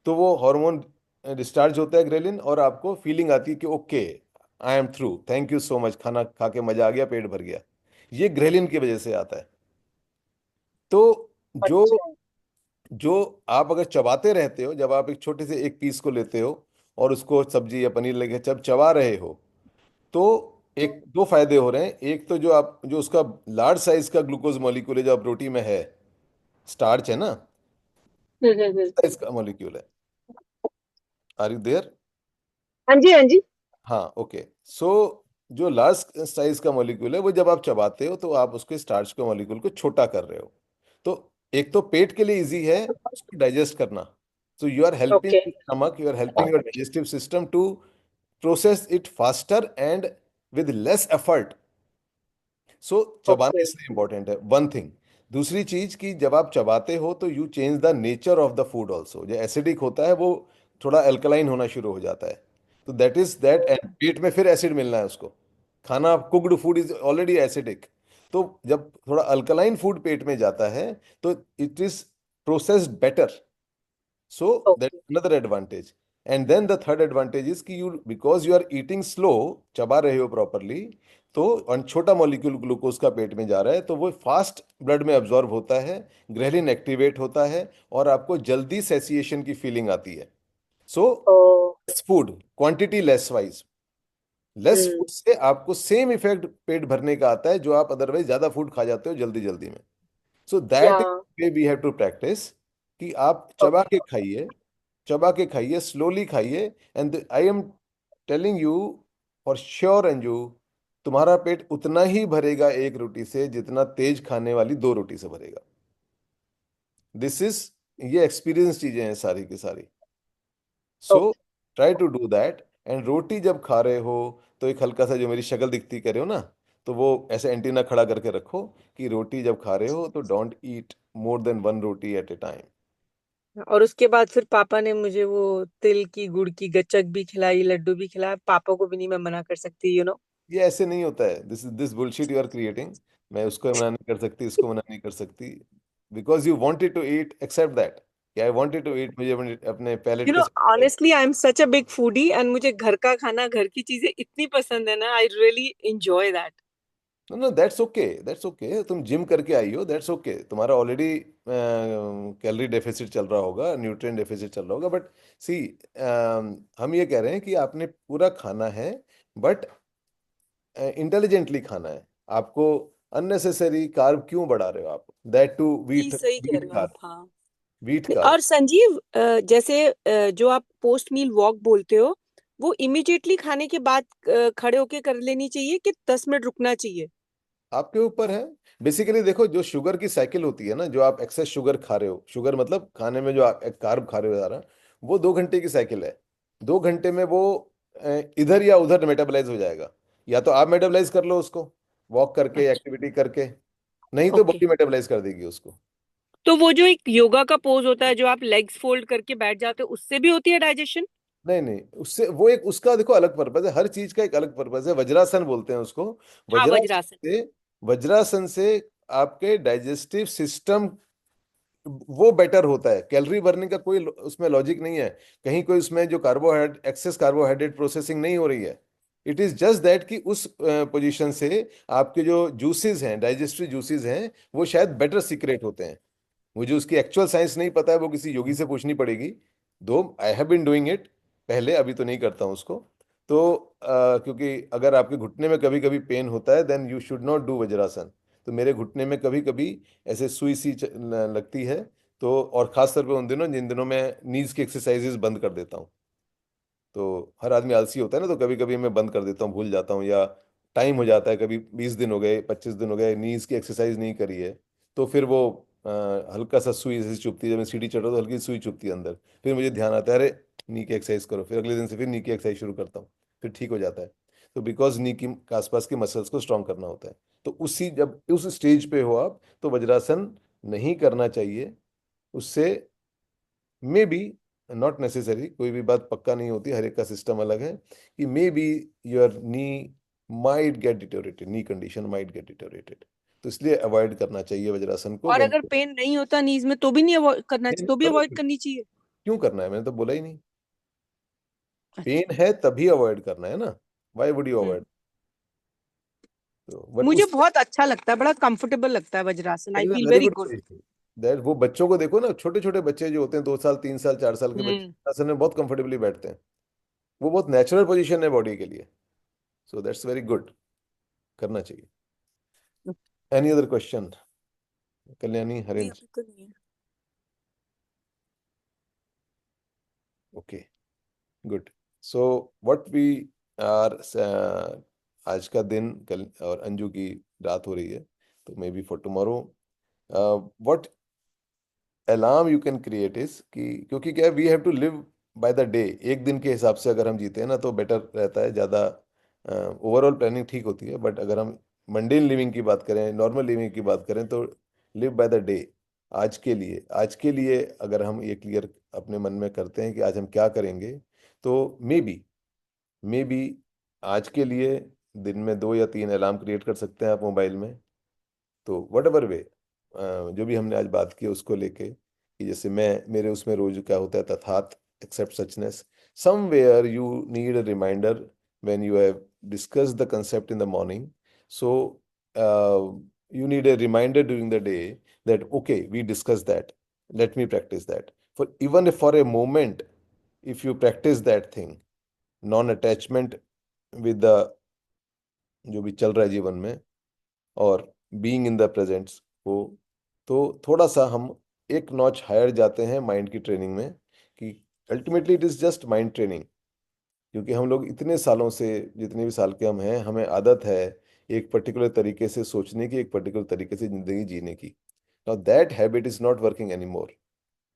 तो वो हार्मोन डिस्चार्ज होता है, ग्रेलिन, और आपको फीलिंग आती है कि okay, I am through, thank you so much, खाना खा के मजा आ गया, पेट भर गया। ये ग्रेलिन की वजह से आता है। तो जो अच्छा। जो आप अगर चबाते रहते हो, जब आप एक छोटे से एक पीस को लेते हो और उसको सब्जी या पनीर लेके जब चबा रहे हो, तो एक दो फायदे हो रहे हैं। एक तो जो उसका लार्ज साइज का ग्लूकोज मॉलिक्यूल है जो अब रोटी में है, स्टार्च है ना, हम्म। साइज का मॉलिक्यूल है। Are you there? हाँ जी, हाँ जी। हाँ, ओके। सो जो लार्ज साइज का मॉलिक्यूल है वो जब आप चबाते हो तो आप उसके स्टार्च के मॉलिक्यूल को छोटा कर रहे हो। तो एक तो पेट के लिए इजी है उसको डाइजेस्ट करना, so you are helping okay. your stomach, you are helping your digestive system to process it faster and with less effort. So चबाना ओके। इसलिए इंपॉर्टेंट है, वन थिंग। दूसरी चीज कि जब आप चबाते हो तो you change the nature of the food also. जो एसिडिक होता है वो थोड़ा अल्कलाइन होना शुरू हो जाता है। तो दैट इज दैट, एंड पेट में फिर एसिड मिलना है उसको। खाना cooked food is already acidic. तो जब थोड़ा अल्कलाइन फूड पेट में जाता है तो it is processed better. So that's okay. another advantage. And then the third advantage is कि you, because you are eating slow, चबा रहे हो properly, तो और छोटा मॉलिक्यूल ग्लूकोज का पेट में जा रहा है तो वो फास्ट ब्लड में अब्जॉर्ब होता है, ग्रेलिन एक्टिवेट होता है और आपको जल्दी सेसिएशन की फीलिंग आती है। So oh. Food quantity less wise, less hmm. Food से आपको सेम इफेक्ट पेट भरने का आता है जो आप अदरवाइज ज्यादा फूड खा जाते हो जल्दी जल्दी में। So yeah. That is way we have to practice कि आप चबा ओके। के खाइए, चबा के खाइए, स्लोली खाइए। And I am telling you for sure Anju, तुम्हारा पेट उतना ही भरेगा एक रोटी से जितना तेज खाने वाली दो रोटी से भरेगा। दिस इज, ये एक्सपीरियंस चीजें हैं सारी की सारी। So okay. Try to do that. And रोटी जब खा रहे हो तो एक हल्का सा जो मेरी शक्ल दिखती करे हो ना, तो वो ऐसे एंटीना खड़ा करके रखो कि रोटी जब खा रहे हो तो don't eat more than one roti at a time. और उसके बाद फिर पापा ने मुझे वो तिल की गुड़ की गच्चक भी खिलाई, लड्डू भी खिलाया। पापा को भी नहीं मैं मना कर सकती, यू नो। ये ऐसे नहीं होता है। This bullshit you are creating. मैं उसको मना नहीं कर सकती, इसको मना नहीं कर सकती। Because you wanted to eat, except that. I wanted to eat, मुझे अपने पैलेट यू को। No, honestly I am such a big foodie and मुझे घर का खाना, घर की चीजें इतनी पसंद है ना, I really enjoy that. No no, that's okay, that's okay. तुम जिम करके आई हो, दैट्स ओके। तुम्हारा ऑलरेडी कैलोरी डेफिसिट चल रहा होगा, न्यूट्रिएंट डेफिसिट चल रहा होगा, बट सी, हम ये कह रहे हैं कि आपने पूरा खाना है, बट इंटेलिजेंटली खाना है आपको। अननेसेसरी कार्ब क्यों बढ़ा रहे हो आप? दैट टू जी वीट, सही कह वीट रहे हो आप, कार्ब, हाँ। Wheat carb. और संजीव, जैसे जो आप पोस्ट मील वॉक बोलते हो, वो इमिडिएटली खाने के बाद खड़े होके कर लेनी चाहिए कि 10 मिनट रुकना चाहिए? आपके ऊपर है। बेसिकली देखो, जो शुगर की साइकिल होती है ना, जो आप एक्सेस शुगर खा रहे हो, शुगर मतलब खाने में जो आप कार्ब खा रहे हो ज़्यादा, वो 2 घंटे की साइकिल है। 2 घंटे में वो इधर या उधर मेटाबलाइज हो जाएगा। या तो आप मेटाबलाइज कर लो उसको वॉक करके, अच्छा। एक्टिविटी करके, नहीं तो ओके। बॉडी मेटाबलाइज कर देगी उसको। तो वो जो एक योगा का पोज होता है, जो आप लेग्स फोल्ड करके बैठ जाते हो, उससे भी होती है डाइजेशन? नहीं नहीं, उससे वो एक उसका देखो अलग पर्पज है, हर चीज का एक अलग पर्पज है। वज्रासन बोलते हैं उसको। हाँ, वज्रासन वज्रासन। से, वज्रासन से आपके डाइजेस्टिव सिस्टम वो बेटर होता है। कैलोरी बर्निंग का कोई उसमें लॉजिक नहीं है। कहीं कोई उसमें जो कार्बोहाइड्रेट, एक्सेस कार्बोहाइड्रेट प्रोसेसिंग नहीं हो रही है। इट इज जस्ट दैट कि उस पोजीशन से आपके जो जूसेस हैं, डाइजेस्टिव जूसेस हैं, वो शायद बेटर सीक्रेट होते हैं। मुझे उसकी एक्चुअल साइंस नहीं पता है, वो किसी योगी से पूछनी पड़ेगी। Though I have been doing it पहले, अभी तो नहीं करता हूँ उसको। तो क्योंकि अगर आपके घुटने में कभी कभी पेन होता है then you should not do vajrasana. तो मेरे घुटने में कभी कभी ऐसे सुई सी लगती है। तो और खास तौर पे उन दिनों जिन दिनों मैं नीज की एक्सरसाइजेस बंद कर देता हूँ। तो हर आदमी आलसी होता है ना, तो कभी कभी मैं बंद कर देता हूँ, भूल जाता हूँ, या टाइम हो जाता है, कभी 20 दिन हो गए, 25 दिन हो गए, नीज की एक्सरसाइज नहीं करी है। तो फिर वो हल्का सा सुई जैसे चुभती है, जब मैं सीढ़ी चढ़ रहा हूँ तो हल्की सुई चुभती है अंदर। फिर मुझे ध्यान आता है, अरे नी की एक्सरसाइज करो। फिर अगले दिन से फिर नी की एक्सरसाइज शुरू करता हूँ, फिर ठीक हो जाता है। तो बिकॉज नी की के आसपास के मसल्स को स्ट्रांग करना होता है। तो उसी जब उस स्टेज पे हो आप, तो वज्रासन नहीं करना चाहिए। उससे मे बी, नॉट नेसेसरी, कोई भी बात पक्का नहीं होती, हर एक का सिस्टम अलग है, कि may be your knee might get deteriorated, knee condition might get deteriorated. तो इसलिए अवॉइड करना चाहिए वज्रासन को और व्हेन। अगर पेन नहीं होता नीज में तो भी नहीं अवॉइड करना चाहिए, तो भी करो अवॉइड क्यों? करनी चाहिए? क्यों करना है? मैंने तो बोला ही नहीं। पेन अच्छा। है तभी अवॉइड करना है ना। Why would you hmm. Avoid? तो बट मुझे उस, बहुत अच्छा लगता है, बड़ा कंफर्टेबल लगता है vajrasana, I feel very very good good. Position. That वो बच्चों को देखो ना, छोटे छोटे बच्चे जो होते हैं, 2 साल 3 साल 4 साल के बच्चे हम्म। आसन में बहुत कंफर्टेबली बैठते हैं। वो बहुत नेचुरल पोजीशन है बॉडी के लिए। सो दैट्स वेरी गुड, करना चाहिए। Any other question? कल्याणी, नहीं, हरेंद्र? अभी तो नहीं है। Okay, good. So what we are, आज का दिन कल और अंजू की रात हो रही है, तो maybe for tomorrow what alarm you can create is कि, क्योंकि क्या, we have to live by the day. एक दिन के हिसाब से अगर हम जीते हैं ना तो बेटर रहता है ज़्यादा। ओवरऑल प्लानिंग ठीक होती है, बट अगर हम मंडेन लिविंग की बात करें, नॉर्मल लिविंग की बात करें, तो लिव बाय द डे। आज के लिए अगर हम ये क्लियर अपने मन में करते हैं कि आज हम क्या करेंगे, तो मे बी आज के लिए दिन में 2 या 3 अलार्म क्रिएट कर सकते हैं आप मोबाइल में। तो वट एवर वे, जो भी हमने आज बात की उसको लेके, कि जैसे मैं मेरे उसमें रोज क्या होता है, तथात accept suchness, somewhere you need a reminder when you have discussed the concept in the morning, so you need a reminder during the day that okay, we discussed that, let me practice that. For even if for a moment, if you practice that thing, non attachment with the जो भी चल रहा है जीवन में, और बीइंग इन द प्रेजेंट्स को, तो थोड़ा सा हम एक नॉच हायर जाते हैं माइंड की ट्रेनिंग में, कि ultimately it is just mind training. क्योंकि हम लोग इतने सालों से, जितने भी साल के हम हैं, हमें आदत है एक पर्टिकुलर तरीके से सोचने की, एक पर्टिकुलर तरीके से जिंदगी जीने की। Now that habit is not working any more.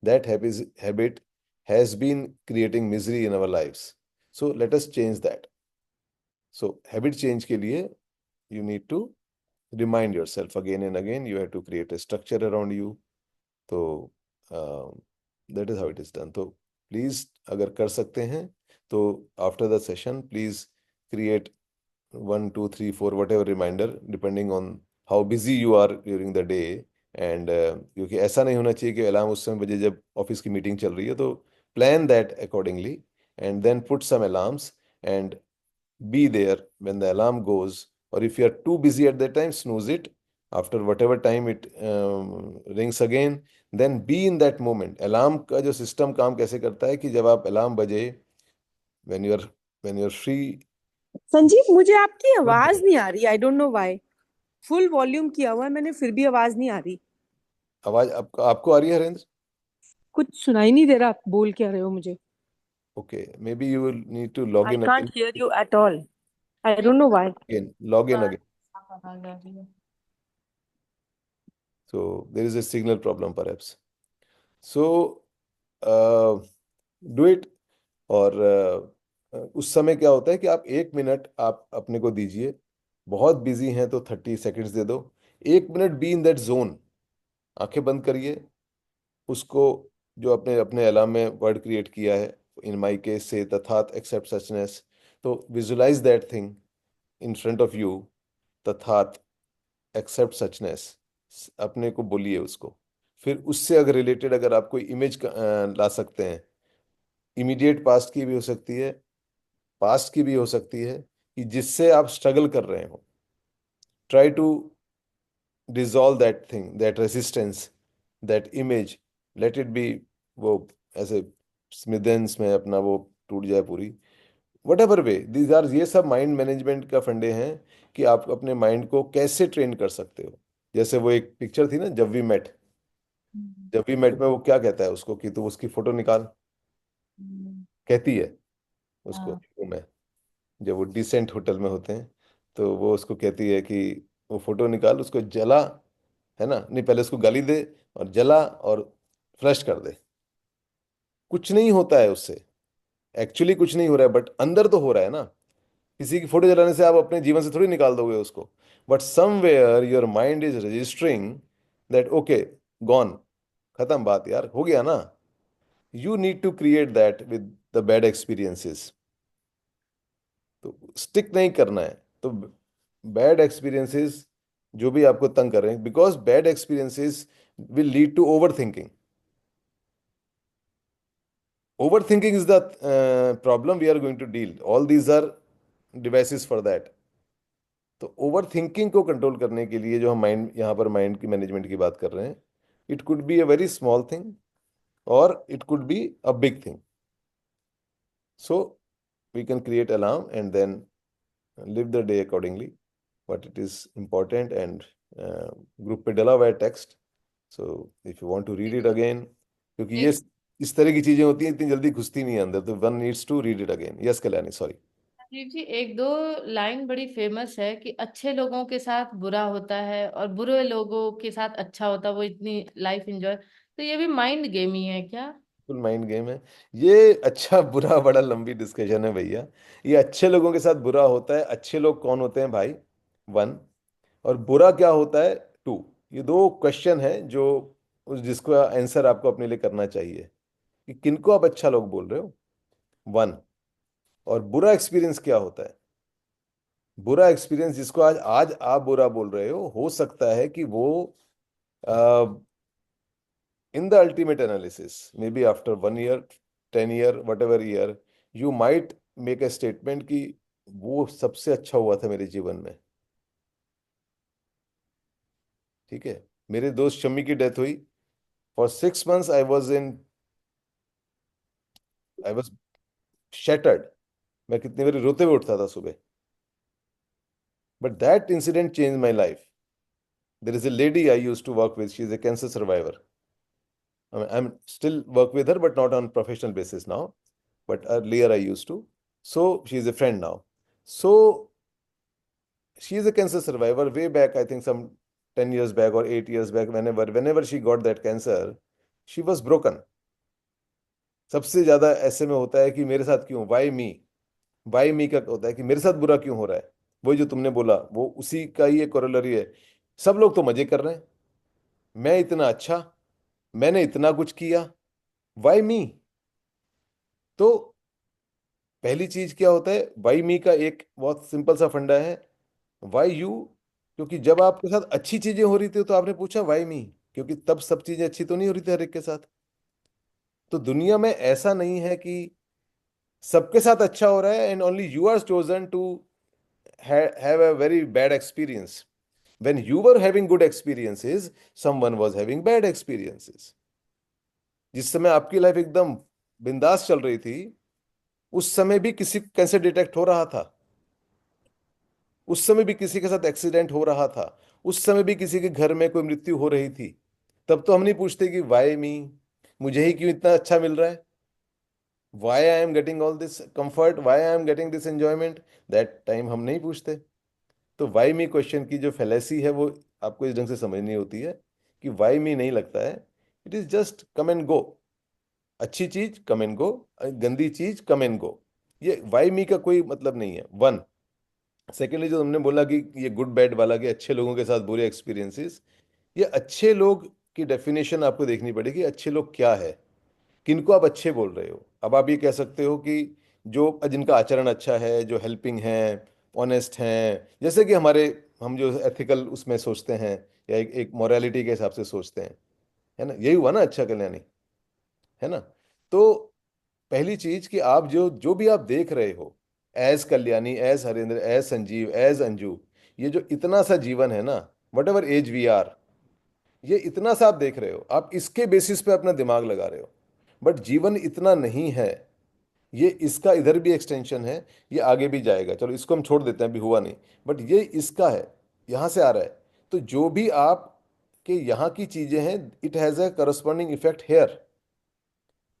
That habit has been creating misery in our lifes. So let us change that. So habit change के लिए you need to remind yourself again and again. You have to create a structure around you. तो that is how it is done. तो प्लीज अगर कर सकते हैं तो after the session please create 1 2 3 4 whatever reminder depending on how busy you are during the day. And क्योंकि ऐसा नहीं होना चाहिए कि अलार्म उस समय बजे जब ऑफिस की मीटिंग चल रही है, तो plan that accordingly and then put some alarms and be there when the alarm goes. Or if you are too busy at that time, snooze it. After whatever time it rings again, then be in that moment. Alarm का जो सिस्टम काम कैसे करता है कि जब आप अलार्म बजे, when you are when you are free, Sanjeev, मुझे आपकी तुरंत आवाज जाओ। नहीं आ रही। आई don't know why. Full volume किया हुआ है मैंने, फिर भी आवाज नहीं आ रही। आवाज आपको आपको आ रही है हरेंद्र? कुछ सुनाई नहीं दे रहा आप बोल क्या रहे हो मुझे। Okay, maybe you will need to log I in can't again. Hear you at all. I don't know why. Log in again. So there is a signal problem perhaps. So do it. और उस समय क्या होता है कि आप 1 मिनट आप अपने को दीजिए। बहुत बिजी हैं तो 30 सेकेंड्स दे दो। 1 minute be in that zone. आंखें बंद करिए। उसको जो अपने अपने अलार्म में वर्ड क्रिएट किया है, इन माई केस से तथात एक्सेप्ट सचनेस, तो visualize that thing in front of you. तथात एक्सेप्ट सचनेस, अपने को बोलिए उसको। फिर उससे अगर रिलेटेड अगर आप कोई इमेज ला सकते हैं, इमीडिएट पास्ट की भी हो सकती है, पास्ट की भी हो सकती है, कि जिससे आप स्ट्रगल कर रहे हो। Try to dissolve that thing, that resistance, that image, let it be, वो ऐसे स्मिदेंस में अपना वो टूट जाए पूरी। Whatever way, these are, ये सब माइंड मैनेजमेंट का फंडे हैं कि आप अपने माइंड को कैसे ट्रेन कर सकते हो। जैसे वो एक पिक्चर थी ना, जब वी मेट में वो क्या कहता है उसको कि तू उसकी फोटो निकाल, कहती है उसको में, जब वो डिसेंट होटल में होते हैं, तो वो उसको कहती है कि वो फोटो निकाल, उसको जला, है ना, नहीं पहले उसको गाली दे और जला और फ्लश कर दे। कुछ नहीं होता है उससे, एक्चुअली कुछ नहीं हो रहा है, बट अंदर तो हो रहा है ना। किसी की फोटो जलाने से आप अपने जीवन से थोड़ी निकाल दोगे उसको, but somewhere your mind is registering that okay, gone, खत्म बात यार, हो गया ना। You need to create that with the bad experiences. तो स्टिक नहीं करना है। तो बैड एक्सपीरियंसेस जो भी आपको तंग कर रहे हैं, because bad experiences will lead to over thinking. Over thinking is the problem we are going to deal, all these are devices for that. तो ओवर थिंकिंग को कंट्रोल करने के लिए जो हम माइंड, यहाँ पर माइंड की मैनेजमेंट की बात कर रहे हैं, it could be a very small thing और it could be a big thing. So we can create alarm and then live the day accordingly, but it is important, and group पे डला हुआ है text, so if you want to read it again, क्योंकि ये एक इस तरह की चीजें होती हैं, इतनी जल्दी घुसती नहीं है अंदर, तो one needs to read it again. Yes Kalyani, sorry. Rajiv ji, एक दो लाइन बड़ी फेमस है कि अच्छे लोगों के साथ बुरा होता है और बुरे लोगों के साथ अच्छा होता है, वो इतनी लाइफ एंजॉय। तो ये भी माइंड गेम ही है क्या? फुल माइंड गेम है ये। अच्छा बुरा बड़ा लंबी डिस्कशन है भैया। ये अच्छे लोगों के साथ बुरा होता है। अच्छे लोग कौन होते हैं भाई? 1। और बुरा क्या होता है? 2। ये दो क्वेश्चन है जो उस जिसको आंसर आपको अपने लिए करना चाहिए कि किनको आप अच्छा लोग बोल रहे हो, वन, और बुरा एक्सपीरियंस क्या होता है। बुरा एक्सपीरियंस जिसको आज आज आप बुरा बोल रहे हो सकता है कि वो in the ultimate analysis, maybe after 1 year, 10 year, whatever year, you might make a statement कि वो सबसे अच्छा हुआ था मेरे जीवन में। ठीक है, मेरे दोस्त शम्मी की डेथ हुई। For 6 months I was shattered। मैं कितनी बारी रोते हुए उठता था सुबह, but that incident change my life. There is a lady I use to work with, she is a cancer survivor. I'm still work with her, but not on professional basis now. But earlier I used to. So she is a friend now. So she is a cancer survivor. Way back, I think some 10 years back or 8 years back, whenever she got that cancer, she was broken. सबसे ज्यादा ऐसे में होता है कि मेरे साथ क्यों, वाई मी का होता है कि मेरे साथ बुरा क्यों हो रहा है। वही जो तुमने बोला वो उसी का ही एक कोरोलरी है। सब लोग तो मजे कर रहे हैं, मैं इतना अच्छा, मैंने इतना कुछ किया, वाई मी। तो पहली चीज क्या होता है, वाई मी का एक बहुत सिंपल सा फंडा है, वाई यू। क्योंकि जब आपके साथ अच्छी चीजें हो रही थी तो आपने पूछा वाई मी, क्योंकि तब सब चीजें अच्छी तो नहीं हो रही थी हर एक के साथ। तो दुनिया में ऐसा नहीं है कि सबके साथ अच्छा हो रहा है and only you are chosen to have a very bad experience. When you were having good experiences, someone was having bad experiences. जिस समय आपकी लाइफ एकदम बिंदास चल रही थी, उस समय भी किसी को कैंसर डिटेक्ट हो रहा था, उस समय भी किसी के साथ एक्सीडेंट हो रहा था, उस समय भी किसी के घर में कोई मृत्यु हो रही थी। तब तो हम नहीं पूछते कि वाई मी, मुझे ही क्यों इतना अच्छा मिल रहा है, why I am getting all this comfort, why I am getting this enjoyment. That time हम नहीं पूछते। तो वाई मी क्वेश्चन की जो फैलेसी है वो आपको इस ढंग से समझनी होती है कि वाई मी नहीं लगता है, it is just come and go. अच्छी चीज कम एंड गो, गंदी चीज कम एंड गो। ये वाई मी का कोई मतलब नहीं है, वन। सेकेंडली जो तुमने बोला कि ये गुड बैड वाला कि अच्छे लोगों के साथ बुरे एक्सपीरियंसेस, ये अच्छे लोग की डेफिनेशन आपको देखनी पड़ेगी। अच्छे लोग क्या है, किनको आप अच्छे बोल रहे हो। अब आप ये कह सकते हो कि जो जिनका आचरण अच्छा है, जो हेल्पिंग है, ऑनेस्ट हैं, जैसे कि हमारे हम जो एथिकल उसमें सोचते हैं या एक मोरालिटी के हिसाब से सोचते हैं, है ना, यही हुआ ना अच्छा कल्याणी, है ना। तो पहली चीज कि आप जो जो भी आप देख रहे हो, as Kalyani, as Harendra, as Sanjeev, as Anju, ये जो इतना सा जीवन है ना, whatever as we are, ये इतना सा आप देख रहे हो, आप इसके बेसिस पे अपना दिमाग लगा रहे हो। बट जीवन इतना नहीं है, ये इसका इधर भी एक्सटेंशन है, ये आगे भी जाएगा। चलो इसको हम छोड़ देते हैं, अभी हुआ नहीं, बट ये इसका है, यहां से आ रहा है। तो जो भी आप के यहाँ की चीजें हैं, it has a corresponding effect here.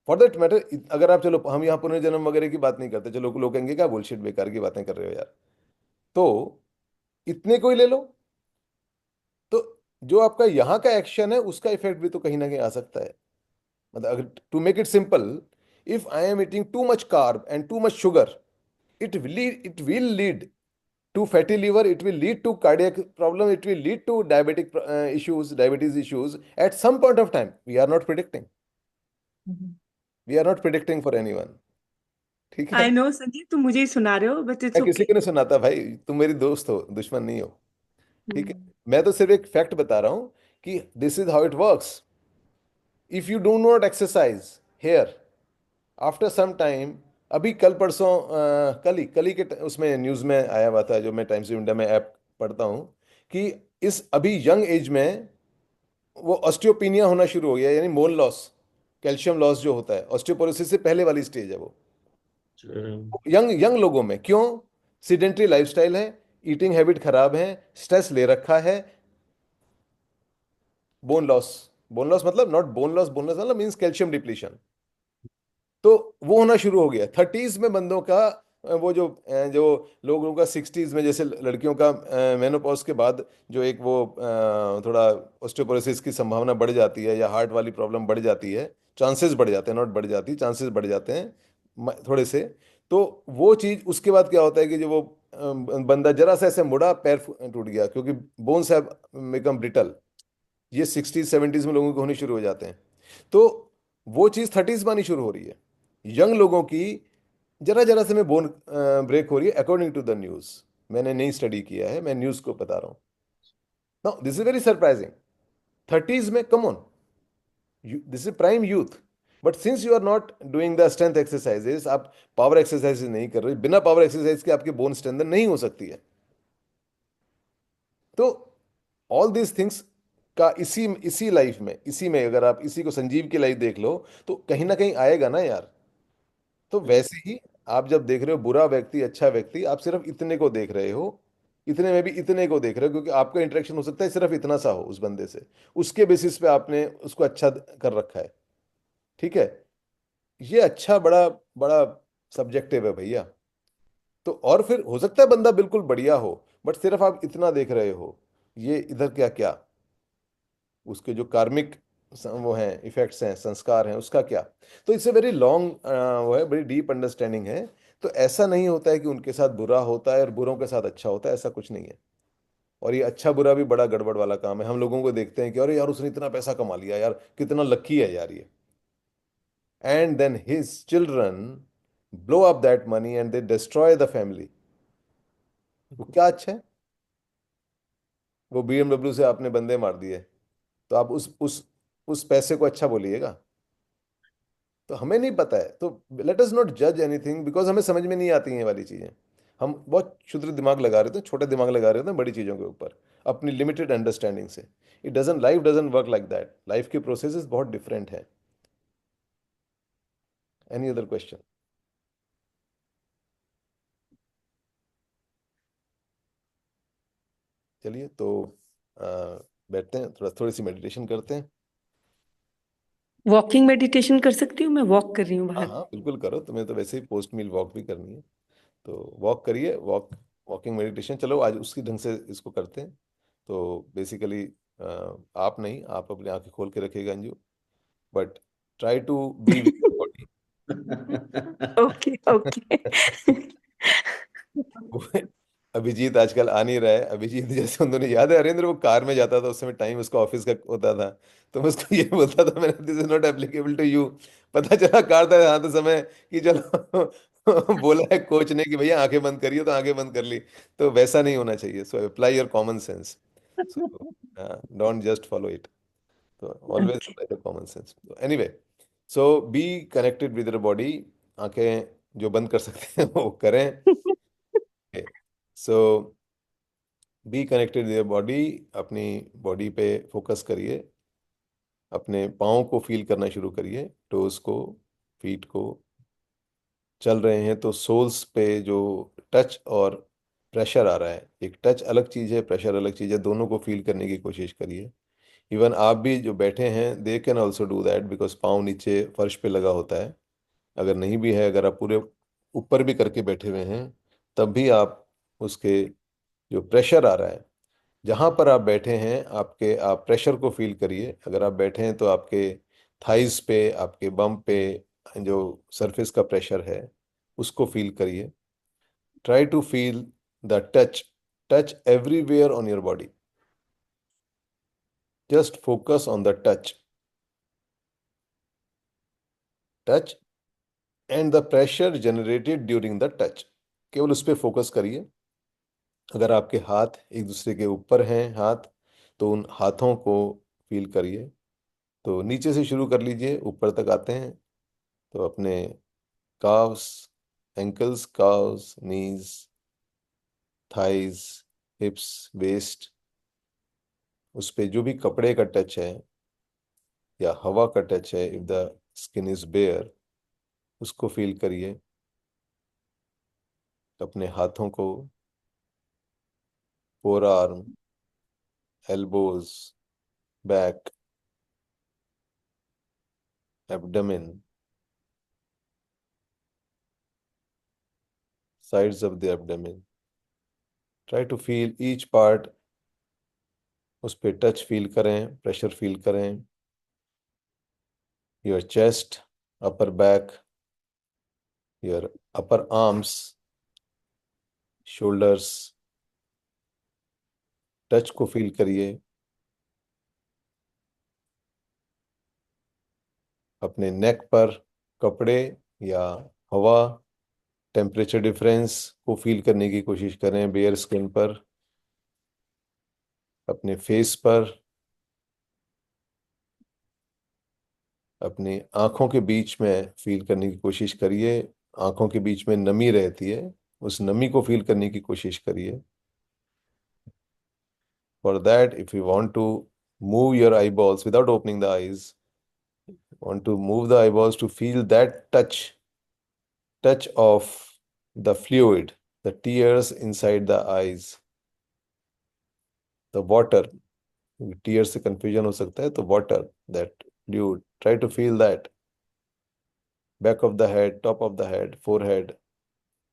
For that matter, अगर आप, चलो हम यहाँ पुनर्जन्म वगैरह की बात नहीं करते, चलो लोग कहेंगे क्या बुलशिट बेकार की बातें कर रहे हो यार, तो इतने को ही ले लो। तो जो आपका यहाँ का एक्शन है उसका इफेक्ट भी तो कहीं ना कहीं आ सकता है। मतलब अगर to make it simple, if I am eating too much carb and too much sugar, it will lead to fatty liver, it will lead to cardiac problem, it will lead to diabetic issues, diabetes issues at some point of time. We are not predicting, we are not predicting for anyone। ठीक है, आई नो संजीव, तुम मुझे ही सुना रहे हो, बट इट्स मैं किसी ओके। को नहीं सुनाता भाई, तुम मेरी दोस्त हो, दुश्मन नहीं हो। ठीक है, मैं तो सिर्फ एक फैक्ट बता रहा हूं कि this is how it works. If you do not exercise here, after some time, अभी कल परसों कल ही के उसमें न्यूज़ में आया हुआ था, जो मैं टाइम्स ऑफ इंडिया में ऐप पढ़ता हूँ, कि इस अभी यंग एज में वो ऑस्टियोपिनिया होना शुरू हो गया, यानी मोल लॉस, कैल्शियम लॉस जो होता है, ऑस्टियोपोरोसिस से पहले वाली स्टेज है वो यंग यंग लोगों में। क्यों? सीडेंट्री लाइफस्टाइल है, ईटिंग हैबिट खराब है, स्ट्रेस ले रखा है, बोन लॉस। बोन लॉस मतलब not bone loss, bone loss मतलब मीन्स कैल्शियम डिप्लीशन। तो वो होना शुरू हो गया 30s में बंदों का। वो जो लोगों का 60s में, जैसे लड़कियों का मेनोपॉज के बाद जो एक वो थोड़ा ऑस्टियोपोरोसिस की संभावना बढ़ जाती है या हार्ट वाली प्रॉब्लम बढ़ जाती है, चांसेस बढ़ जाते हैं, नॉट बढ़ जाती, चांसेस बढ़ जाते हैं थोड़े से। तो वो चीज़ उसके बाद क्या होता है कि जो वो बंदा जरा सा ऐसे मुड़ा, पैर टूट गया, क्योंकि बोन्स हैव बिकम ब्रिटल। ये 60s 70s में लोगों को होने शुरू हो जाते हैं। तो वो चीज़ 30s में आनी शुरू हो रही है। यंग लोगों की जरा जरा से में बोन ब्रेक हो रही है अकॉर्डिंग टू द न्यूज़। मैंने नहीं स्टडी किया है, मैं न्यूज़ को बता रहा हूँ। Now this is very surprising. 30s में come on, this is prime youth. But since you are not doing the strength exercises, आप पावर एक्सरसाइजेस नहीं कर रहे, बिना पावर एक्सरसाइज के आपकी बोन स्ट्रेंथन नहीं हो सकती है। तो ऑल दीज थिंग्स का इसी इसी लाइफ में, इसी में अगर आप इसी को संजीव की लाइफ देख लो तो कहीं ना कहीं आएगा ना यार। तो वैसे ही आप जब देख रहे हो बुरा व्यक्ति अच्छा व्यक्ति, आप सिर्फ इतने को देख रहे हो, इतने में भी इतने को देख रहे हो क्योंकि आपका इंटरेक्शन हो सकता है सिर्फ इतना सा हो उस बंदे से, उसके बेसिस पे आपने उसको अच्छा कर रखा है। ठीक है, ये अच्छा बड़ा बड़ा सब्जेक्टिव है भैया। तो और फिर हो सकता है बंदा बिल्कुल बढ़िया हो, बट सिर्फ आप इतना देख रहे हो, ये इधर क्या क्या उसके जो कार्मिक वो हैं, इफेक्ट्स हैं, संस्कार हैं, उसका क्या। तो इट्स ए वेरी लॉन्ग वो है, बड़ी डीप अंडरस्टैंडिंग है। तो ऐसा नहीं होता है कि उनके साथ बुरा होता है और बुरों के साथ अच्छा होता है, ऐसा कुछ नहीं है। और ये अच्छा बुरा भी बड़ा गड़बड़ वाला काम है। हम लोगों को देखते हैं कि अरे यार उसने इतना पैसा कमा लिया यार, कितना लकी है यार ये, and then his children blow up that money and they destroy the family. वो क्या अच्छा है? वो BMW से आपने बंदे मार दिए, तो आप उस पैसे को अच्छा बोलिएगा? तो हमें नहीं पता है, तो लेट अस नॉट जज एनीथिंग बिकॉज हमें समझ में नहीं आती हैं ये वाली चीजें। हम बहुत क्षुद्र दिमाग लगा रहे थे, छोटे दिमाग लगा रहे थे बड़ी चीजों के ऊपर अपनी लिमिटेड अंडरस्टैंडिंग से। It doesn't life doesn't work like that. Life के प्रोसेसेस बहुत डिफरेंट है। Any other question? चलिए तो अ, बैठते हैं, थोड़ा थोड़ी सी मेडिटेशन करते हैं। वॉकिंग मेडिटेशन कर सकती हूँ? मैं वॉक कर रही हूँ हाँ बाहर। हाँ बिल्कुल करो, तुम्हें तो वैसे ही पोस्ट मील वॉक भी करनी है, तो वॉक करिए। वॉकिंग मेडिटेशन, चलो आज उसी ढंग से इसको करते हैं। तो बेसिकली आप नहीं, आप अपनी आंखें खोल के रखिएगा Anju, but try to be with body. Okay okay. Abhijit आजकल आ नहीं रहा है। अभिजीत जैसे उन दोनों, याद है अरेंद्र, वो कार में जाता था उस समय, टाइम उसका ऑफिस का होता था, तो मैं उसको ये बोलता था, मैंने this is not applicable to you. पता चला कार था हाँ समय कि चलो बोला है कोच ने कि भैया आंखें बंद करिए, तो आंखें बंद कर ली। तो वैसा नहीं होना चाहिए। So apply your common sense. So don't just follow it. तो always okay. Apply the common sense. Anyway, so be connected with your body. आंखें जो बंद कर सकते हैं वो करें। So be connected with your body. अपनी बॉडी पे फोकस करिए, अपने पाँव को फील करना शुरू करिए, टोज को, फीट को। चल रहे हैं तो सोल्स पे जो टच और प्रेशर आ रहा है, एक टच अलग चीज़ है, प्रेशर अलग चीज़ है, दोनों को फील करने की कोशिश करिए। इवन आप भी जो बैठे हैं they can also do that, because पाँव नीचे फर्श पे लगा होता है। अगर नहीं भी है, अगर आप पूरे ऊपर भी करके बैठे हुए हैं, तब भी आप उसके जो प्रेशर आ रहा है, जहाँ पर आप बैठे हैं आपके, आप प्रेशर को फील करिए। अगर आप बैठे हैं तो आपके थाइस पे, आपके बम पे जो सरफेस का प्रेशर है उसको फील करिए। Try to feel the touch, touch everywhere on your body. Just focus on the touch, touch and the pressure generated during the touch. केवल उस पर फोकस करिए। अगर आपके हाथ एक दूसरे के ऊपर हैं हाथ, तो उन हाथों को फील करिए। तो नीचे से शुरू कर लीजिए, ऊपर तक आते हैं। तो अपने काव्स, एंकल्स, काव्स, नीज, थाइज, हिप्स, वेस्ट, उस पे जो भी कपड़े का टच है या हवा का टच है, if the skin is bare, उसको फील करिए। अपने हाथों को, forearm, elbows, back, abdomen, sides of the abdomen. Try to feel each part, उस पे टच फील करें, प्रेशर फील करें। Your chest, upper back, your upper arms, shoulders, touch को फील करिए। अपने नेक पर कपड़े या हवा, टेम्परेचर डिफरेंस को फील करने की कोशिश करें बेयर स्किन पर, अपने फेस पर, अपनी आंखों के बीच में फील करने की कोशिश करिए। आंखों के बीच में नमी रहती है, उस नमी को फील करने की कोशिश करिए। For that, if you want to move your eyeballs without opening the eyes, want to move the eyeballs to feel that touch of the fluid, the tears inside the eyes, the water. Tears से confusion हो सकता है, तो water, that fluid, try to feel that. Back of the head, top of the head, forehead,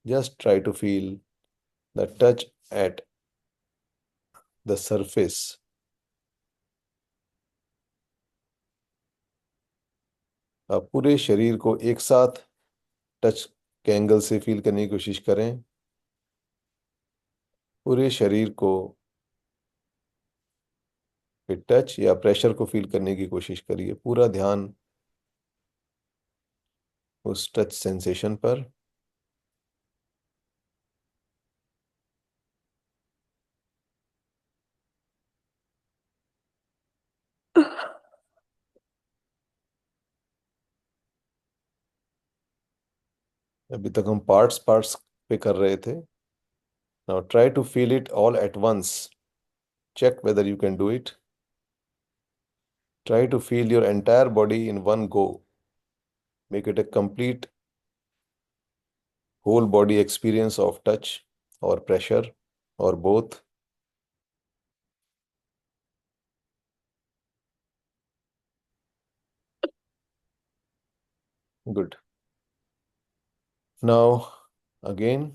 just try to feel the touch at the surface. आप पूरे शरीर को एक साथ टच के एंगल से फील करने की कोशिश करें। पूरे शरीर को टच या प्रेशर को फील करने की कोशिश करिए। पूरा ध्यान उस टच सेंसेशन पर। अभी तक हम पार्ट्स पार्ट्स पे कर रहे थे। Now try to feel it all at once. Check whether you can do it. Try to feel your entire body in one go. Make it a complete whole body experience of touch or pressure or both. Good. Now again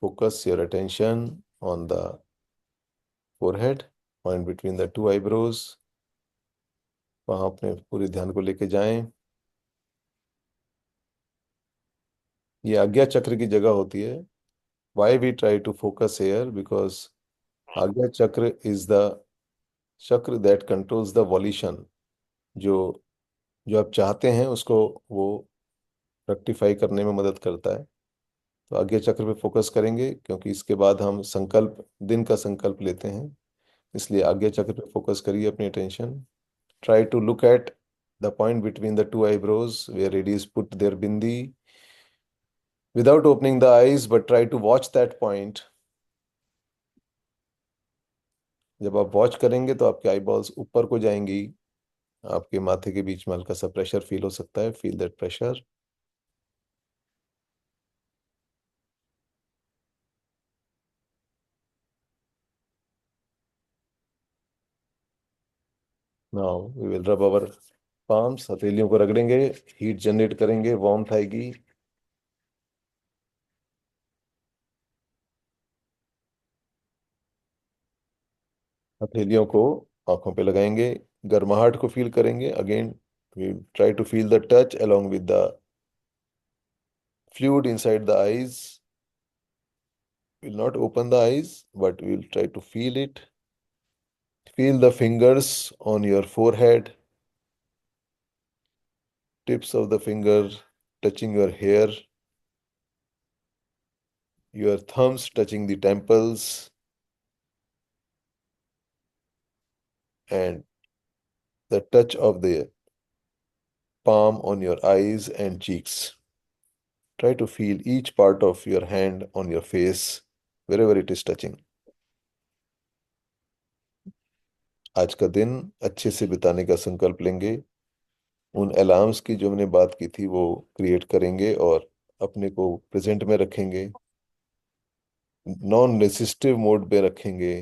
focus your attention on the forehead, point between the two eyebrows. वहां अपने पूरे ध्यान को लेके जाएं। ये आज्ञा चक्र की जगह होती है। Why we try to focus here? Because आज्ञा चक्र is the चक्र that controls the volition. जो जो आप चाहते हैं उसको वो रेक्टिफाई करने में मदद करता है। तो आज्ञा चक्र पे फोकस करेंगे, क्योंकि इसके बाद हम संकल्प, दिन का संकल्प लेते हैं। इसलिए आज्ञा चक्र पे फोकस करिए अपनी attention. Try to look at the point between the two eyebrows where ladies put their bindi, without opening the eyes, but try to watch that point. जब आप वॉच करेंगे तो आपके आईबॉल्स ऊपर को जाएंगी। आपके माथे के बीच में हल्का सा प्रेशर फील हो सकता है। Feel that pressure. Now we will rub our palms. हथेलियों को रगड़ेंगे, हीट जनरेट करेंगे, वार्मथ आएगी। हथेलियों को आंखों पे लगाएंगे, गर्माहट को फील करेंगे। Again we try to feel the touch along with the fluid inside the eyes. We'll not open the eyes, but we'll try to feel it. Feel the fingers on your forehead, tips of the finger touching your hair, your thumbs touching the temples, and the touch of the palm on your eyes and cheeks. Try to feel each part of your hand on your face, wherever it is touching. आज का दिन अच्छे से बिताने का संकल्प लेंगे। उन अलार्म्स की जो हमने बात की थी वो क्रिएट करेंगे और अपने को प्रेजेंट में रखेंगे, नॉन रेसिस्टिव मोड पे रखेंगे।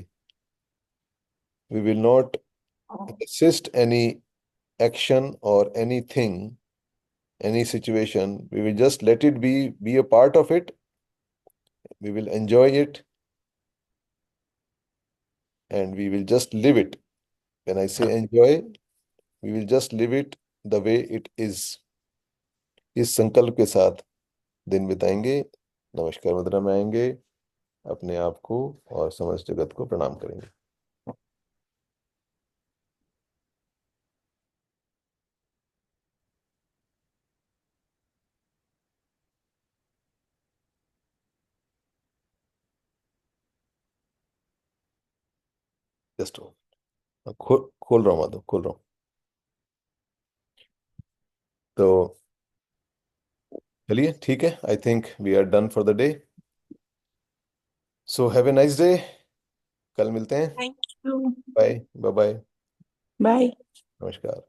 We will not resist any action or anything, any situation. We will just let it be a part of it. We will enjoy it and we will just live it. When I say enjoy, we will just live it the way it is. इस संकल्प के साथ दिन बिताएंगे। नमस्कार मुद्रा में आएंगे, अपने आप को और समस्त जगत को प्रणाम करेंगे। जस्ट खोल रहा हूँ माधव, खोल रहा हूँ। तो चलिए ठीक है, I think we are done for the day. So have a nice day, कल मिलते हैं। Thank you. Bye bye bye, bye. नमस्कार।